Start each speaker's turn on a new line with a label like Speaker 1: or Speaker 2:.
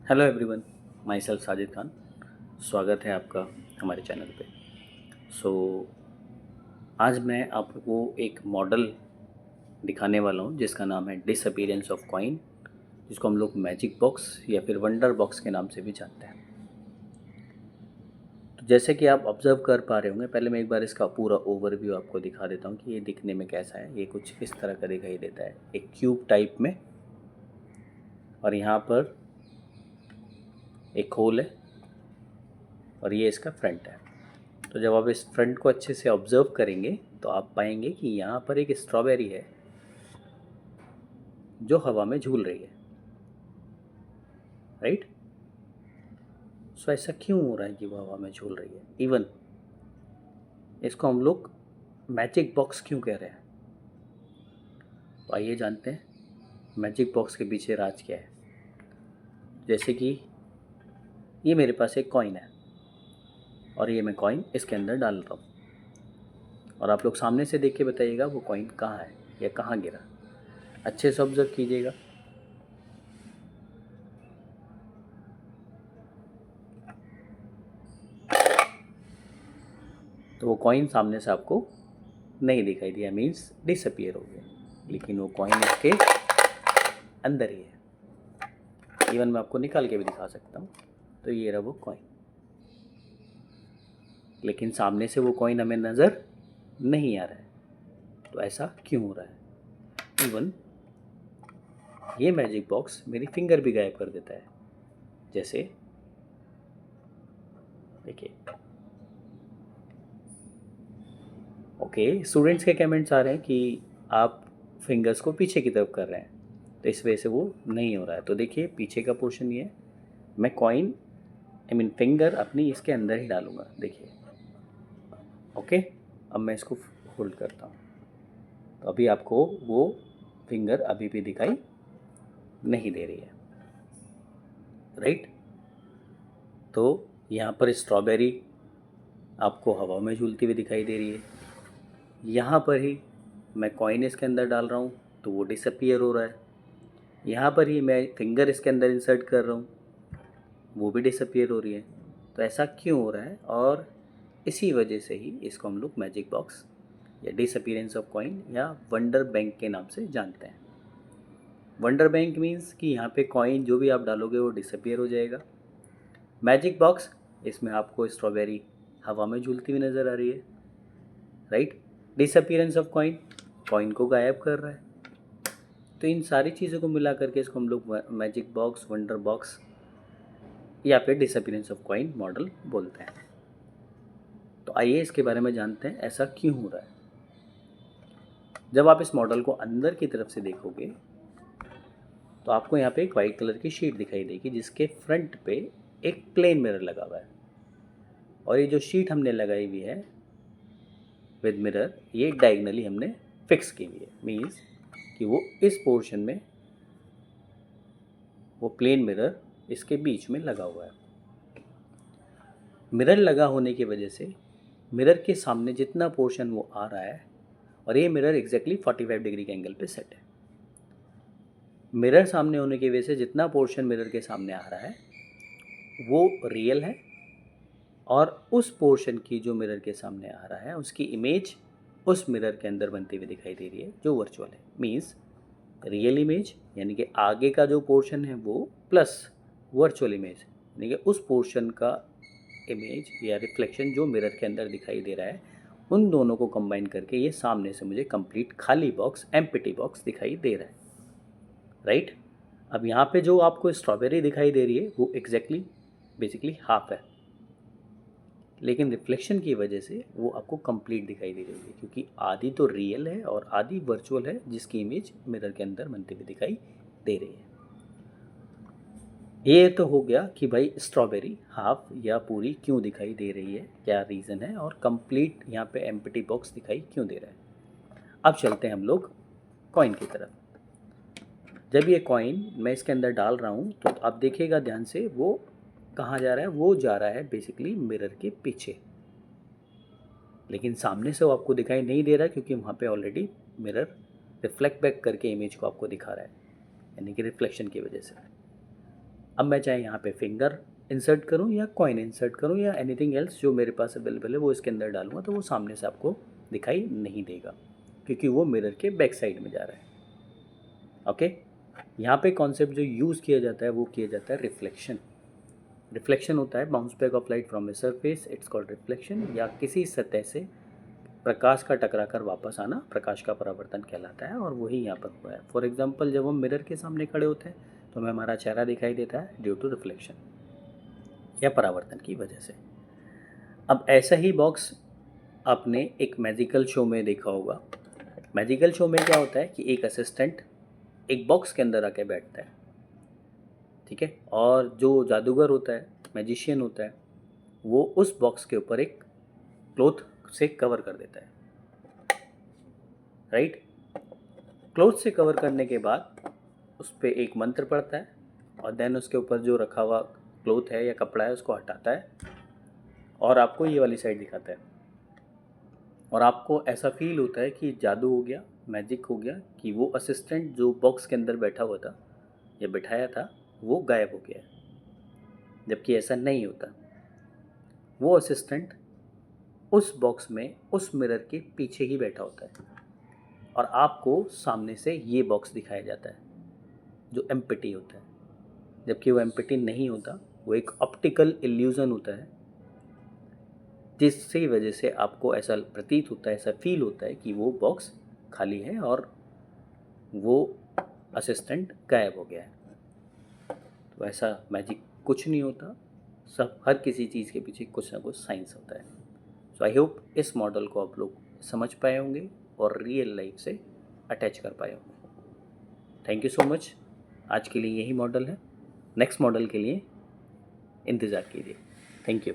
Speaker 1: Hello everyone, my self Sajid Khan. स्वागत है आपका हमारे चैनल पे। सो आज मैं आपको एक मॉडल दिखाने वाला हूँ जिसका नाम है डिसअपीयरेंस ऑफ कॉइन, जिसको हम लोग मैजिक बॉक्स या फिर वंडर बॉक्स के नाम से भी जानते हैं। तो जैसे कि आप ऑब्ज़र्व कर पा रहे होंगे, पहले मैं एक बार इसका पूरा ओवरव्यू आपको दिखा देता हूँ कि ये दिखने में कैसा है। ये कुछ इस तरह का दिखाई देता है, एक क्यूब टाइप में, और यहाँ पर एक होल है और ये इसका फ्रंट है। तो जब आप इस फ्रंट को अच्छे से ऑब्ज़र्व करेंगे तो आप पाएंगे कि यहाँ पर एक स्ट्रॉबेरी है जो हवा में झूल रही है, राइट। सो ऐसा क्यों हो रहा है कि वो हवा में झूल रही है? इवन इसको हम लोग मैजिक बॉक्स क्यों कह रहे हैं? तो आइए जानते हैं मैजिक बॉक्स के पीछे राज क्या है। जैसे कि ये मेरे पास एक कॉइन है और ये मैं कॉइन इसके अंदर डाल रहा हूँ, और आप लोग सामने से देख के बताइएगा वो कॉइन कहाँ है या कहाँ गिरा। अच्छे से ऑब्जर्व कीजिएगा। तो वो कॉइन सामने से आपको नहीं दिखाई दिया, मीन्स डिसअपियर हो गया, लेकिन वो कॉइन इसके अंदर ही है। इवन मैं आपको निकाल के भी दिखा सकता हूँ। तो ये रहा वो कॉइन, लेकिन सामने से वो कॉइन हमें नज़र नहीं आ रहा है। तो ऐसा क्यों हो रहा है? इवन ये मैजिक बॉक्स मेरी फिंगर भी गायब कर देता है। जैसे देखिए, ओके, स्टूडेंट्स के कमेंट्स आ रहे हैं कि आप फिंगर्स को पीछे की तरफ कर रहे हैं, तो इस वजह से वो नहीं हो रहा है। तो देखिए पीछे का पोर्शन ये है, मैं कॉइन फिंगर अपनी इसके अंदर ही डालूंगा। देखिए, ओके, अब मैं इसको होल्ड करता हूँ तो अभी आपको वो फिंगर अभी भी दिखाई नहीं दे रही है, राइट। तो यहाँ पर स्ट्रॉबेरी आपको हवा में झूलती हुई दिखाई दे रही है। यहाँ पर ही मैं कॉइन इसके अंदर डाल रहा हूँ तो वो डिसअपियर हो रहा है। यहाँ पर ही मैं फिंगर इसके अंदर इंसर्ट कर रहा हूँ, वो भी डिसअपियर हो रही है। तो ऐसा क्यों हो रहा है? और इसी वजह से ही इसको हम लोग मैजिक बॉक्स या डिसअपियरेंस ऑफ कॉइन या वंडर बैंक के नाम से जानते हैं। वंडर बैंक मीन्स कि यहाँ पे कॉइन जो भी आप डालोगे वो डिसअपियर हो जाएगा। मैजिक बॉक्स, इसमें आपको स्ट्रॉबेरी हवा में झूलती हुई नज़र आ रही है, right. Disappearance of coin, coin को गायब कर रहा है। तो इन सारी चीज़ों को मिला करके इसको हम लोग मैजिक बॉक्स, वंडर बॉक्स या फिर डिसअपियरेंस ऑफ कॉइन मॉडल बोलते हैं। तो आइए इसके बारे में जानते हैं ऐसा क्यों हो रहा है। जब आप इस मॉडल को अंदर की तरफ से देखोगे तो आपको यहाँ पे एक वाइट कलर की शीट दिखाई देगी जिसके फ्रंट पे एक प्लेन मिरर लगा हुआ है, और ये जो शीट हमने लगाई हुई है विद मिरर, ये डायगनली हमने फिक्स की हुई है। मीन्स कि वो इस पोर्शन में वो प्लेन मिरर इसके बीच में लगा हुआ है। मिरर लगा होने की वजह से मिरर के सामने जितना पोर्शन वो आ रहा है, और ये मिरर एग्जैक्टली 45 डिग्री के एंगल पे सेट है। मिरर सामने होने की वजह से जितना पोर्शन मिरर के सामने आ रहा है वो रियल है, और उस पोर्शन की जो मिरर के सामने आ रहा है उसकी इमेज उस मिरर के अंदर बनती हुई दिखाई दे रही है जो वर्चुअल है। मीन्स रियल इमेज यानी कि आगे का जो पोर्शन है वो, प्लस वर्चुअल इमेज यानी कि उस पोर्शन का इमेज या रिफ्लेक्शन जो मिरर के अंदर दिखाई दे रहा है, उन दोनों को कंबाइन करके ये सामने से मुझे कंप्लीट खाली बॉक्स, एम्प्टी बॉक्स दिखाई दे रहा है, राइट। अब यहाँ पे जो आपको स्ट्रॉबेरी दिखाई दे रही है वो एग्जैक्टली बेसिकली हाफ है, लेकिन रिफ्लेक्शन की वजह से वो आपको कंप्लीट दिखाई दे रही है, क्योंकि आधी तो रियल है और आधी वर्चुअल है जिसकी इमेज मिरर के अंदर बनती हुई दिखाई दे रही है। ये तो हो गया कि भाई स्ट्रॉबेरी हाफ या पूरी क्यों दिखाई दे रही है, क्या रीज़न है, और कंप्लीट यहाँ पे एम्प्टी बॉक्स दिखाई क्यों दे रहा है। अब चलते हैं हम लोग कॉइन की तरफ। जब ये कॉइन मैं इसके अंदर डाल रहा हूँ तो आप देखिएगा ध्यान से, वो कहाँ जा रहा है? वो जा रहा है बेसिकली मिरर के पीछे, लेकिन सामने से वो आपको दिखाई नहीं दे रहा क्योंकि वहाँ पे ऑलरेडी मिरर रिफ्लेक्ट बैक करके इमेज को आपको दिखा रहा है, यानी कि रिफ्लेक्शन की वजह से। अब मैं चाहे यहाँ पे फिंगर इंसर्ट करूँ या कॉइन इंसर्ट करूँ या एनीथिंग एल्स जो मेरे पास अवेलेबल है वो इसके अंदर डालूँगा तो वो सामने से आपको दिखाई नहीं देगा, क्योंकि वो मिरर के बैक साइड में जा रहा है। ओके, यहाँ पे कॉन्सेप्ट जो यूज़ किया जाता है वो किया जाता है रिफ्लेक्शन। रिफ्लेक्शन होता है bounce back of light from a surface, it's called reflection, या किसी सतह से प्रकाश का टकरा कर वापस आना प्रकाश का परावर्तन कहलाता है, और वही यहाँ पर हुआ है। फॉर एग्जाम्पल जब हम मिरर के सामने खड़े होते हैं तो हमें हमारा चेहरा दिखाई देता है ड्यू टू रिफ्लेक्शन या परावर्तन की वजह से। अब ऐसा ही बॉक्स आपने एक मैजिकल शो में देखा होगा। मैजिकल शो में क्या होता है कि एक असिस्टेंट एक बॉक्स के अंदर आके बैठता है, ठीक है, और जो जादूगर होता है, मैजिशियन होता है, वो उस बॉक्स के ऊपर एक क्लॉथ से कवर कर देता है, राइट। क्लॉथ से कवर करने के बाद उस पर एक मंत्र पढ़ता है और देन उसके ऊपर जो रखा हुआ क्लॉथ है या कपड़ा है उसको हटाता है और आपको ये वाली साइड दिखाता है, और आपको ऐसा फील होता है कि जादू हो गया, मैजिक हो गया, कि वो असिस्टेंट जो बॉक्स के अंदर बैठा हुआ था या बिठाया था वो गायब हो गया है। जबकि ऐसा नहीं होता, वो असिस्टेंट उस बॉक्स में उस मिरर के पीछे ही बैठा होता है और आपको सामने से ये बॉक्स दिखाया जाता है जो एम्प्टी होता है। जबकि वो एम्प्टी नहीं होता, वो एक ऑप्टिकल इल्यूज़न होता है, जिसकी वजह से आपको ऐसा प्रतीत होता है, ऐसा फील होता है कि वो बॉक्स खाली है और वो असिस्टेंट गायब हो गया है। तो ऐसा मैजिक कुछ नहीं होता, सब हर किसी चीज़ के पीछे कुछ ना कुछ साइंस होता है। सो आई होप इस मॉडल को आप लोग समझ पाए होंगे और रियल लाइफ से अटैच कर पाए होंगे। Thank you so much. आज के लिए यही मॉडल है, नेक्स्ट मॉडल के लिए इंतज़ार कीजिए। Thank you.